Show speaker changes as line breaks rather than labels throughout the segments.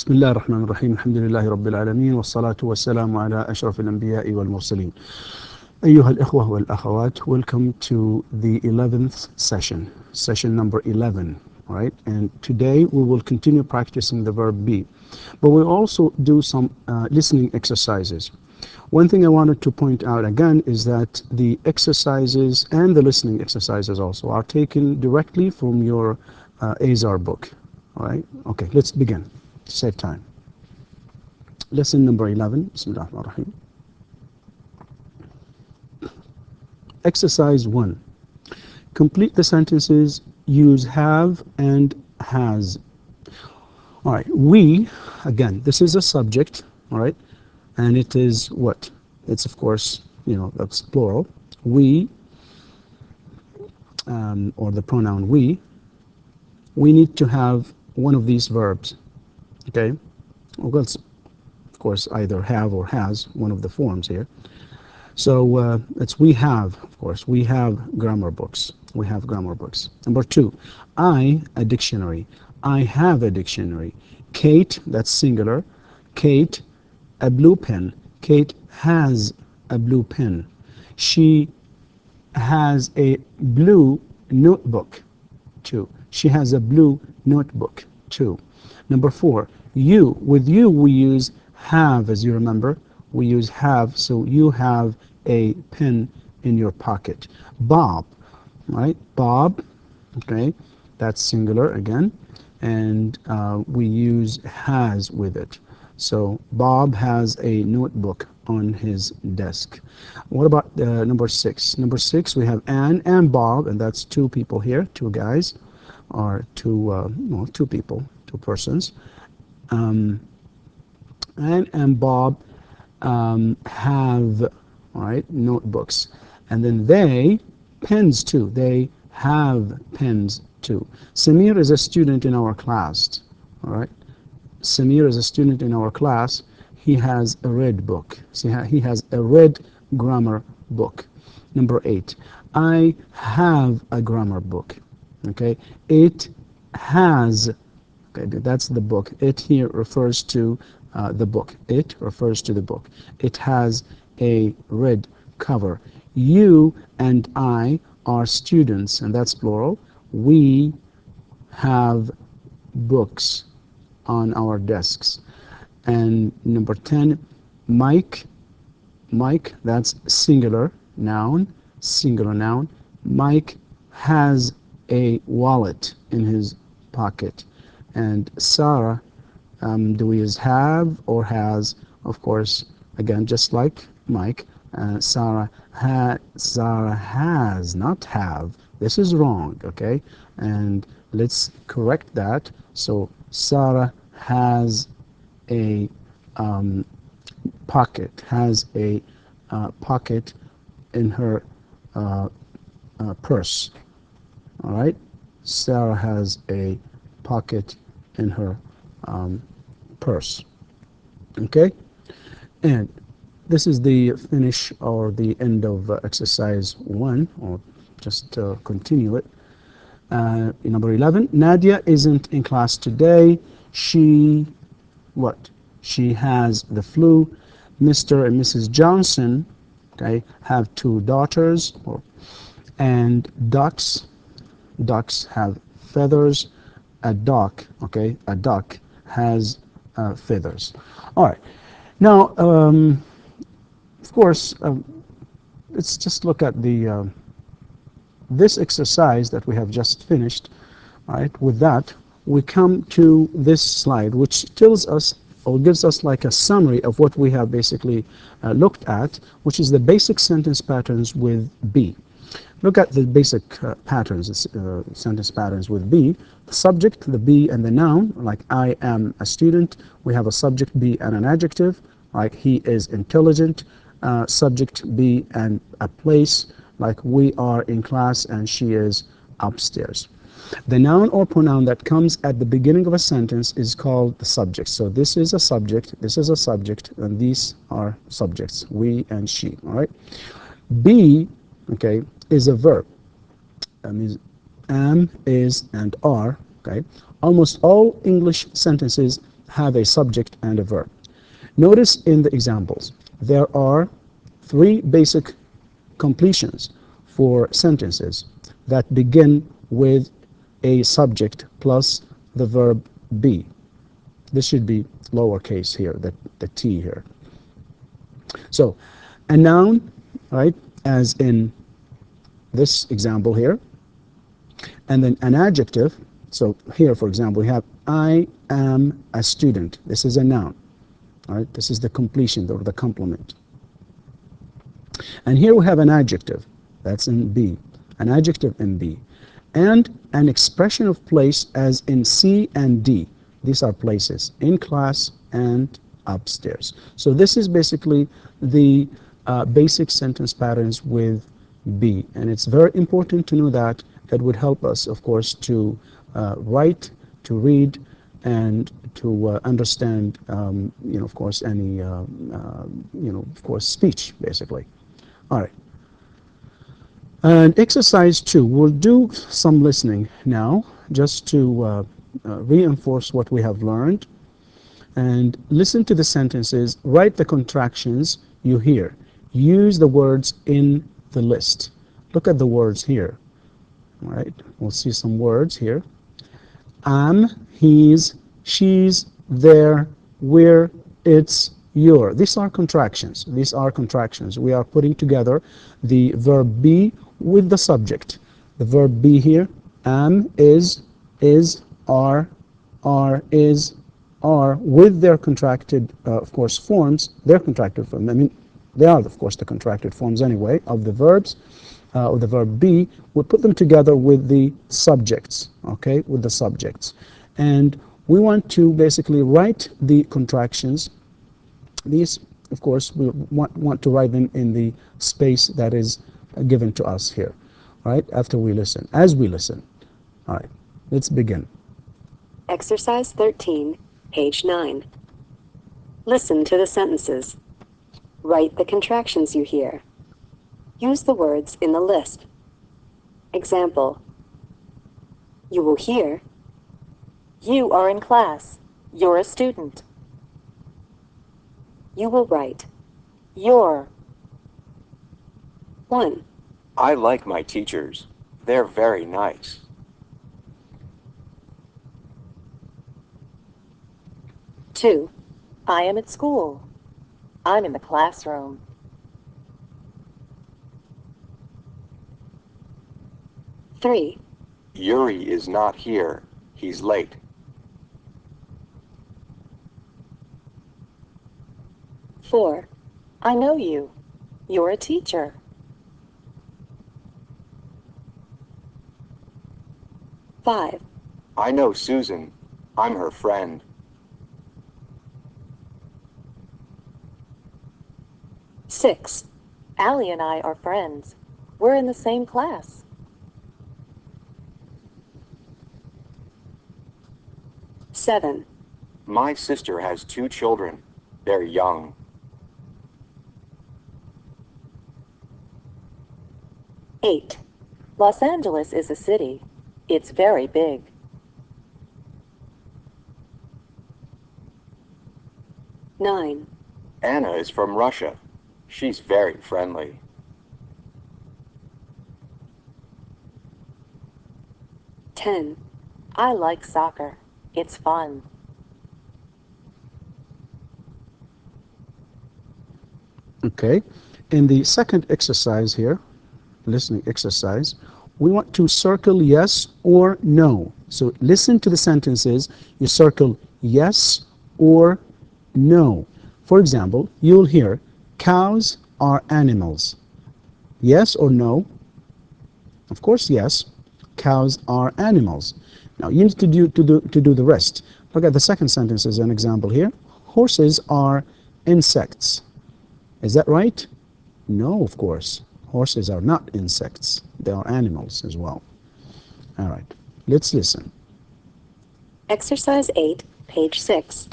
بسم الله الرحمن الرحيم الحمد لله رب العالمين والصلاة والسلام على أشرف الأنبياء والمرسلين. أيها الإخوة والأخوات, welcome to the 11th session number 11, right? And today we will continue practicing the verb be, but we'll also do some listening exercises. One thing I wanted to point out again is that the exercises and the listening exercises also are taken directly from your Azar book, all right? Okay, let's begin to save time. Lesson number 11, Bismillah ar-Rahim. Exercise 1. Complete the sentences, use have and has. All right, we, again, this is a subject, all right, and it is what? It's, of course, that's plural. We, or the pronoun we need to have one of these verbs, okay? Well, it's, of course, either have or has, one of the forms here. So it's we have, of course, we have grammar books. We have grammar books. Number 2, a dictionary. I have a dictionary. Kate, that's singular. Kate, a blue pen. Kate has a blue pen. She has a blue notebook, too. She has a blue notebook, too. Number 4, you. With you, we use have, as you remember. We use have, so you have a pen in your pocket. Bob, right? Bob, okay, that's singular again, and we use has with it. So Bob has a notebook on his desk. What about number 6? Number 6, we have Anne and Bob, and that's two people here, two guys, or two people, two persons. Anne and Bob have, all right, notebooks, and then they, pens too, they have pens too. Samir is a student in our class, all right? Samir is a student in our class. He has a red book. See, he has a red grammar book. Number 8, I have a grammar book, okay? It has, okay, that's the book. It here refers to the book. It refers to the book. It has a red cover. You and I are students, and that's plural. We have books on our desks. And number 10, Mike, that's singular noun, Mike has a wallet in his pocket. And Sarah, do we use have or has? Of course, again, just like Mike, Sarah has, not have. This is wrong, okay? And let's correct that. So Sarah has a pocket, pocket in her purse. All right? Sarah has a pocket in her purse. Okay? And this is the finish or the end of exercise 1, or just continue it. Number 11, Nadia isn't in class today. She, what? She has the flu. Mr. and Mrs. Johnson, okay, have 2 daughters. And ducks have feathers. A duck, okay, a duck has feathers. All right. Now, of course, let's just look at the this exercise that we have just finished. All right. With that, we come to this slide, which tells us or gives us like a summary of what we have basically looked at, which is the basic sentence patterns with be. Look at the basic patterns, sentence patterns with be. The subject, the be, and the noun, like I am a student. We have a subject, be, and an adjective, like he is intelligent. Subject, be, and a place, like we are in class and she is upstairs. The noun or pronoun that comes at the beginning of a sentence is called the subject. So this is a subject, and these are subjects, we and she, all right? Be, okay, is a verb. That means am, is, and are, okay? Almost all English sentences have a subject and a verb. Notice in the examples, there are three basic completions for sentences that begin with a subject plus the verb be. This should be lowercase here, the T here. So, a noun, right, as in this example here, and then an adjective. So here, for example, we have I am a student. This is a noun. All right, this is the completion or the complement. And here we have an adjective. That's in B. An adjective in B. And an expression of place as in C and D. These are places in class and upstairs. So this is basically the basic sentence patterns with B. And it's very important to know that. It would help us, of course, to write, to read, and to understand, of course, any, of course, speech, basically. All right. And exercise 2, we'll do some listening now, just to reinforce what we have learned. And listen to the sentences, write the contractions you hear. Use the words in the list. Look at the words here. All right, we'll see some words here. Am, he's, she's, their, we're, it's, your. These are contractions. These are contractions. We are putting together the verb be with the subject. The verb be here, am, is, are, is, are, with their contracted, of course, forms. Their contracted forms. I mean, they are, of course, the contracted forms anyway of the verbs. Or the verb be, we put them together with the subjects, okay, with the subjects. And we want to basically write the contractions. These, of course, we want to write them in the space that is given to us here, right, after we listen, as we listen. All right, let's begin.
Exercise 13, page 9. Listen to the sentences. Write the contractions you hear. Use the words in the list. Example. You will hear, you are in class, you're a student. You will write, you're. 1.
I like my teachers. They're very nice.
2. I am at school. I'm in the classroom. 3.
Yuri is not here. He's late.
4. I know you. You're a teacher. 5.
I know Susan. I'm her friend.
6. Allie and I are friends. We're in the same class. 7.
My sister has 2 children. They're young.
8. Los Angeles is a city. It's very big. 9.
Anna is from Russia. She's very friendly.
10. I like soccer. It's fun.
Okay, in the second exercise here, listening exercise, we want to circle yes or no. So listen to the sentences, you circle yes or no. For example, you'll hear, cows are animals. Yes or no? Of course, yes. Cows are animals. Now you need to do the rest. Look at the second sentence as an example here. Horses are insects. Is that right? No, of course. Horses are not insects. They are animals as well. All right, let's listen.
Exercise 8, page 6.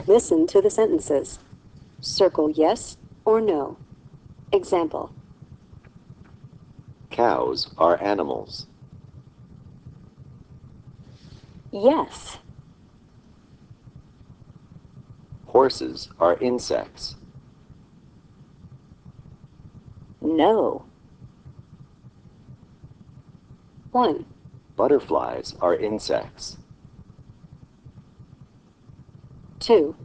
Listen to the sentences. Circle yes or no. Example.
Cows are animals.
Yes.
Horses are insects.
No. 1,
Butterflies are insects.
2.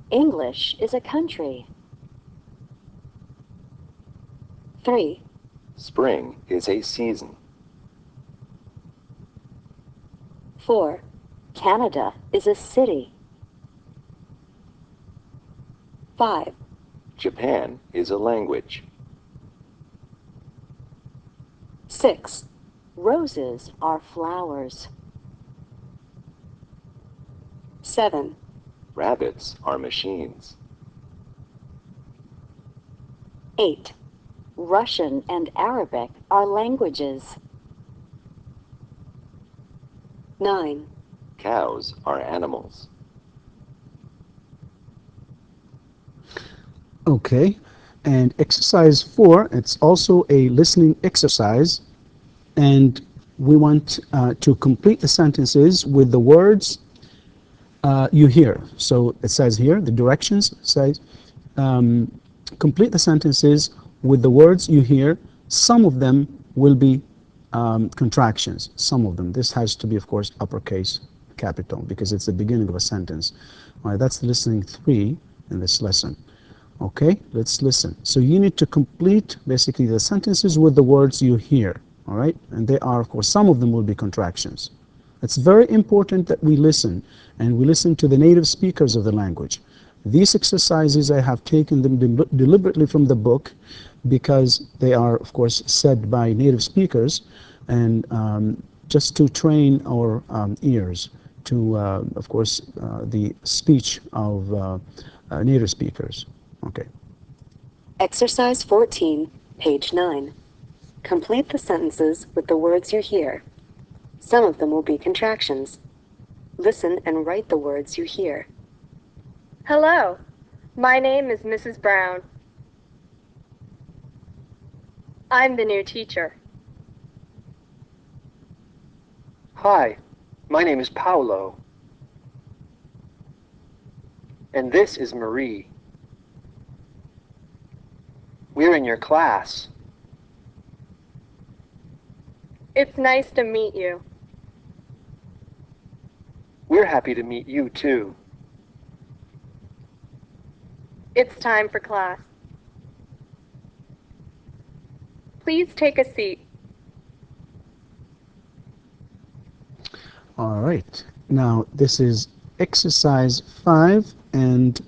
English is a country. 3,
Spring is a season.
4. Canada is a city. 5,
Japan is a language.
6. Roses are flowers. 7,
Rabbits are machines.
8. Russian and Arabic are languages. 9,
Cows are animals.
Okay, and exercise 4, it's also a listening exercise, and we want to complete the sentences with the words you hear. So it says here, the directions says, complete the sentences with the words you hear. Some of them will be contractions, some of them. This has to be, of course, uppercase capital because it's the beginning of a sentence. All right, that's listening 3 in this lesson. Okay, let's listen. So you need to complete basically the sentences with the words you hear. All right, and they are, of course, some of them will be contractions. It's very important that we listen, and we listen to the native speakers of the language. These exercises, I have taken them deliberately from the book because they are, of course, said by native speakers, and just to train our ears to, of course, the speech of native speakers. Okay.
Exercise 14, page 9. Complete the sentences with the words you hear. Some of them will be contractions. Listen and write the words you hear.
Hello, my name is Mrs. Brown. I'm the new teacher.
Hi, my name is Paolo. And this is Marie. We're in your class.
It's nice to meet you.
We're happy to meet you too.
It's time for class. Please take a seat.
All right. Now this is exercise 5, and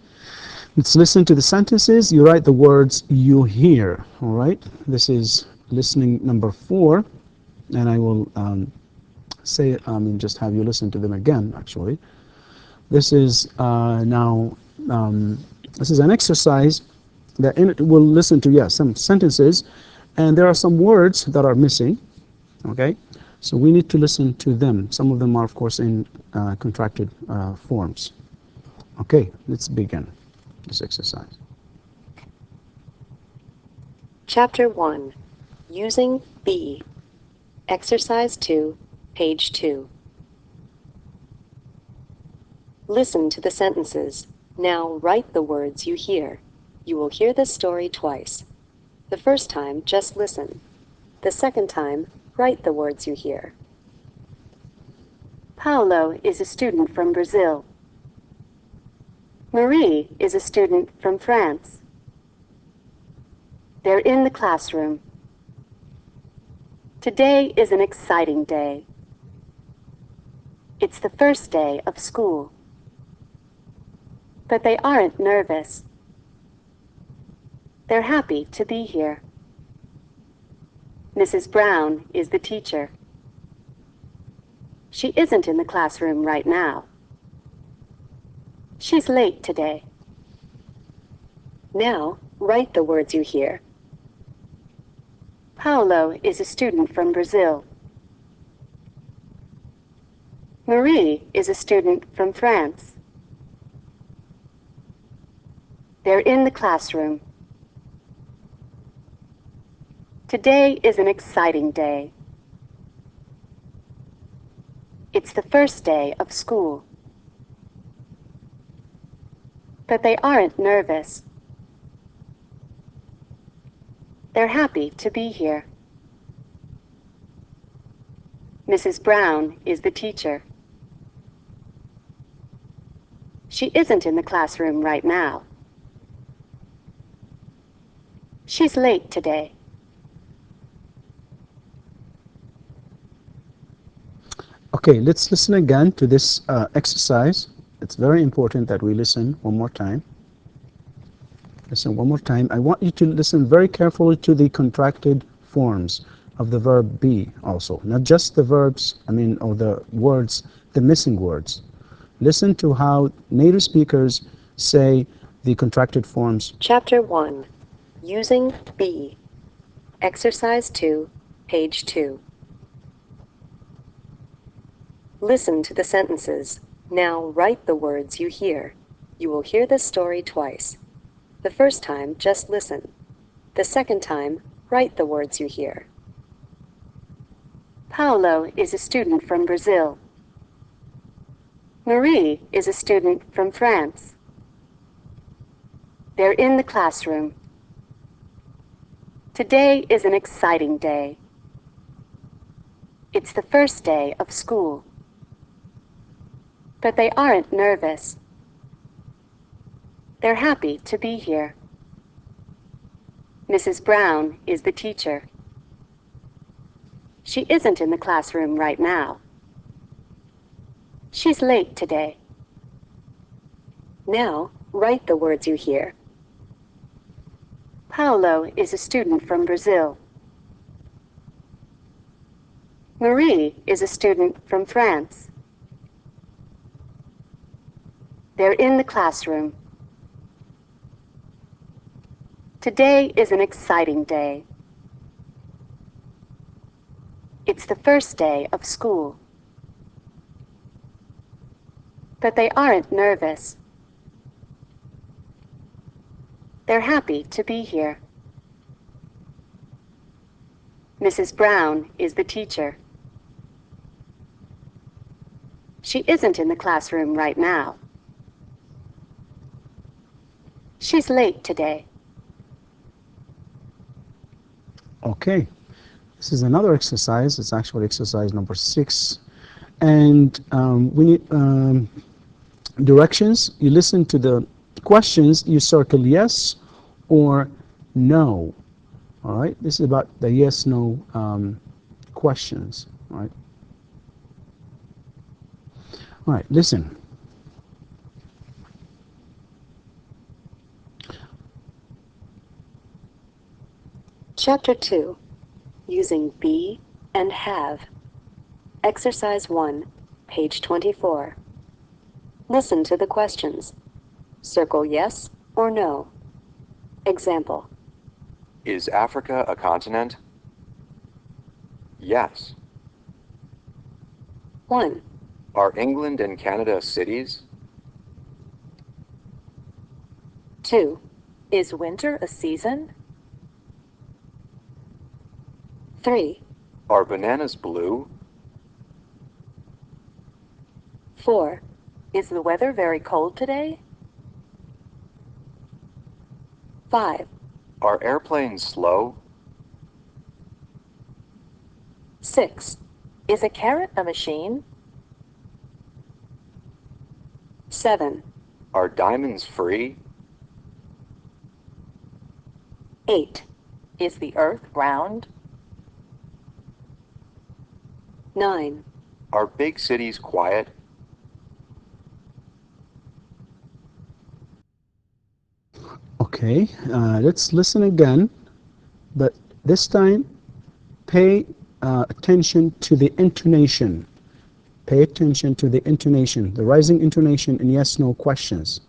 let's listen to the sentences. You write the words you hear. All right. This is listening number 4, and I will say, just have you listen to them again. Actually, this is now. This is an exercise that in it we'll listen to, yes, some sentences, and there are some words that are missing. Okay, so we need to listen to them. Some of them are, of course, in contracted forms. Okay, let's begin this exercise.
Chapter 1, Using Be. Exercise 2, page 2. Listen to the sentences. Now write the words you hear. You will hear this story twice. The first time, just listen. The second time, write the words you hear. Paulo is a student from Brazil. Marie is a student from France. They're in the classroom. Today is an exciting day. It's the first day of school. But they aren't nervous. They're happy to be here. Mrs. Brown is the teacher. She isn't in the classroom right now. She's late today. Now, write the words you hear. Paulo is a student from Brazil. Marie is a student from France. They're in the classroom. Today is an exciting day. It's the first day of school. but they aren't nervous. They're happy to be here. Mrs. Brown is the teacher. She isn't in the classroom right now. She's late today.
Okay, let's listen again to this exercise. It's very important that we listen one more time. Listen one more time. I want you to listen very carefully to the contracted forms of the verb be also, not just the verbs, or the words, the missing words. Listen to how native speakers say the contracted forms.
Chapter 1. Using be. Exercise 2, page 2. Listen to the sentences. Now write the words you hear. You will hear this story twice. The first time, just listen. The second time, write the words you hear. Paulo is a student from Brazil. Marie is a student from France. They're in the classroom. Today is an exciting day. It's the first day of school. But they aren't nervous. They're happy to be here. Mrs. Brown is the teacher. She isn't in the classroom right now. She's late today. Now, write the words you hear. Paulo is a student from Brazil. Marie is a student from France. They're in the classroom. Today is an exciting day. It's the first day of school. But they aren't nervous. They're happy to be here. Mrs. Brown is the teacher. She isn't in the classroom right now. She's late today.
Okay, this is another exercise. It's actually exercise number 6. And we need directions. You listen to the questions, you circle yes or no. All right, this is about the yes no questions. All right, listen.
Chapter 2. Using be and have. Exercise 1, page 24. Listen to the questions. Circle yes or no. Example.
Is Africa a continent? Yes.
1,
Are England and Canada cities?
2. Is winter a season? 3,
Are bananas blue?
4. Is the weather very cold today? 5,
Are airplanes slow?
6. Is a carrot a machine? 7,
Are diamonds free?
8. Is the earth round? 9,
Are big cities quiet?
Okay, let's listen again, but this time pay attention to the intonation. Pay attention to the intonation, the rising intonation in yes-no questions.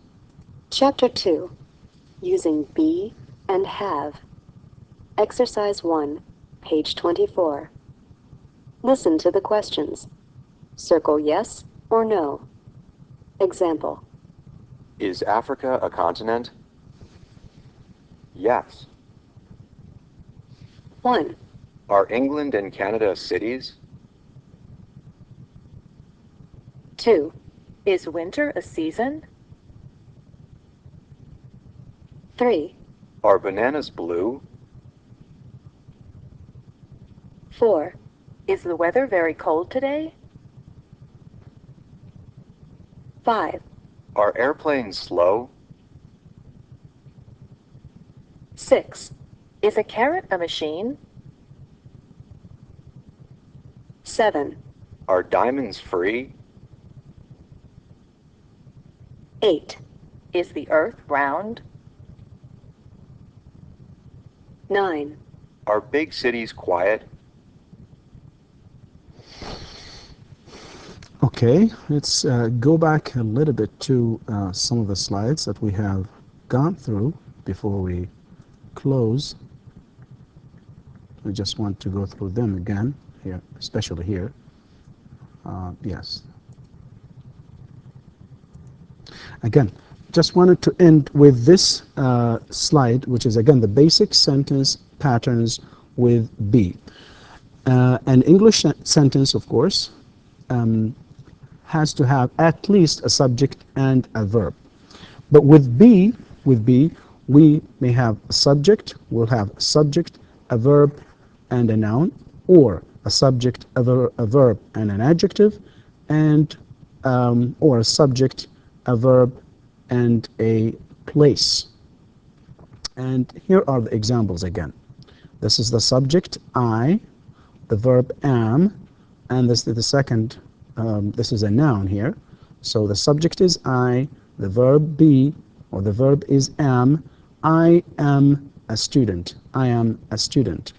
Chapter 2. Using be and have. Exercise 1, page 24. Listen to the questions. Circle yes or no. Example.
Is Africa a continent? Yes.
1,
Are England and Canada cities?
2. Is winter a season? 3,
Are bananas blue?
4,
Is the weather very cold today?
5,
Are airplanes slow?
6,
Is a carrot a machine?
7,
Are diamonds free?
8,
Is the earth round?
9,
Are big cities quiet?
Okay, let's go back a little bit to some of the slides that we have gone through before we close. We just want to go through them again here, especially here. Yes. Again, just wanted to end with this slide, which is again the basic sentence patterns with B. An English sentence, of course, has to have at least a subject and a verb. But with B, we may have a subject, we'll have a subject, a verb, and a noun, or a subject, a verb, and an adjective, and or a subject, a verb, and a place. And here are the examples again. This is the subject, I, the verb, am, and this is the second, this is a noun here. So the subject is I, the verb be, or the verb is am. I am a student. I am a student.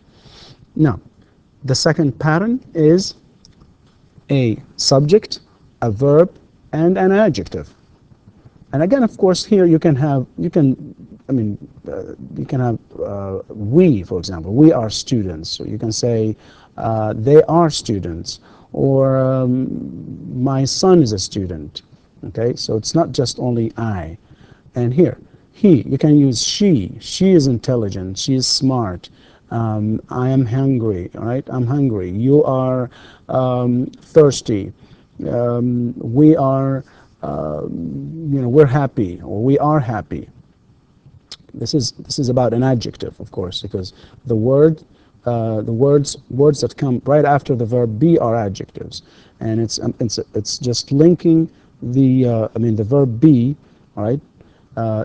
Now, the second pattern is a subject, a verb, and an adjective. And again, of course, here you can have, we, for example, we are students. So you can say, they are students, or my son is a student. Okay, so it's not just only I. And here, he, you can use she. She is intelligent. She is smart. I am hungry. All right, I'm hungry. You are thirsty. We are, we're happy, or we are happy. This is about an adjective, of course, because the words that come right after the verb be are adjectives, and it's just linking the verb be, all right,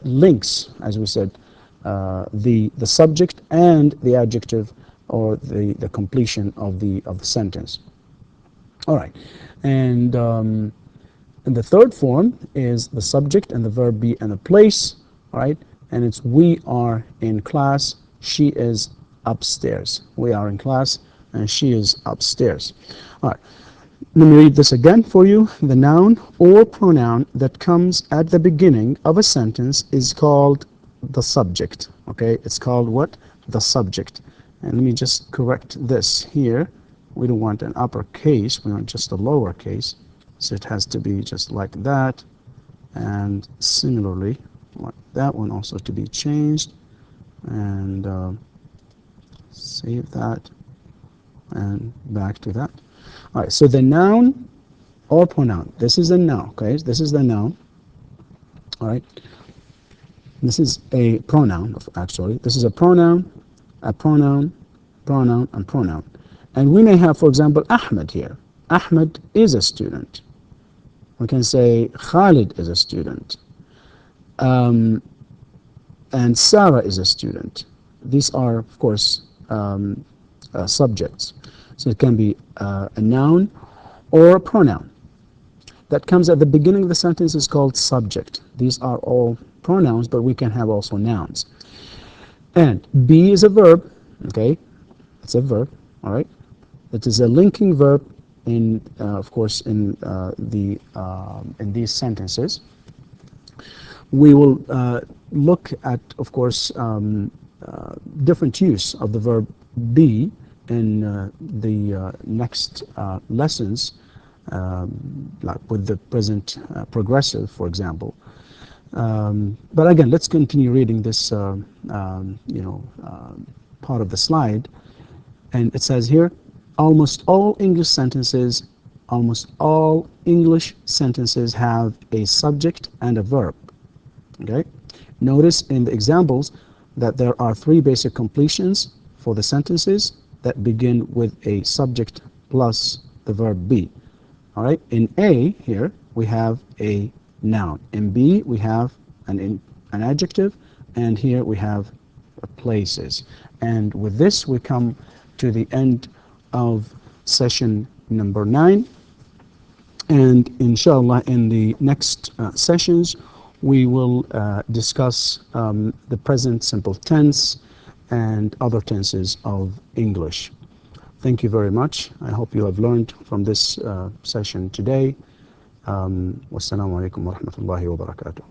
links, as we said, the subject and the adjective, or the completion of the sentence. All right, and the third form is the subject and the verb be and the place, all right, and it's we are in class, she is upstairs. We are in class and she is upstairs. All right, let me read this again for you. The noun or pronoun that comes at the beginning of a sentence is called the subject. Okay, it's called what? The subject. And let me just correct this here. We don't want an uppercase, we want just a lowercase. So it has to be just like that, and similarly, like that one also to be changed, and save that, and back to that. All right, so the noun or pronoun, this is a noun, okay? This is the noun, all right? This is a pronoun, actually. This is a pronoun, and pronoun. And we may have, for example, Ahmed here. Ahmed is a student. We can say Khalid is a student, and Sarah is a student. These are, of course, subjects. So it can be a noun or a pronoun. That comes at the beginning of the sentence is called subject. These are all pronouns, but we can have also nouns. And be is a verb, okay? It's a verb, all right? It is a linking verb in, of course, in these sentences. We will look at, of course, different use of the verb be in the next lessons, like with the present progressive, for example. But again, let's continue reading this, part of the slide. And it says here, almost all English sentences have a subject and a verb. Okay, Notice in the examples that there are three basic completions for the sentences that begin with a subject plus the verb be. All right, in A here we have a noun. In B we have an adjective, and here we have places. And with this we come to the end of session number 9. And inshallah, in the next sessions, we will discuss the present simple tense and other tenses of English. Thank you very much. I hope you have learned from this session today. Wassalamu alaikum wa rahmatullahi wa barakatuh.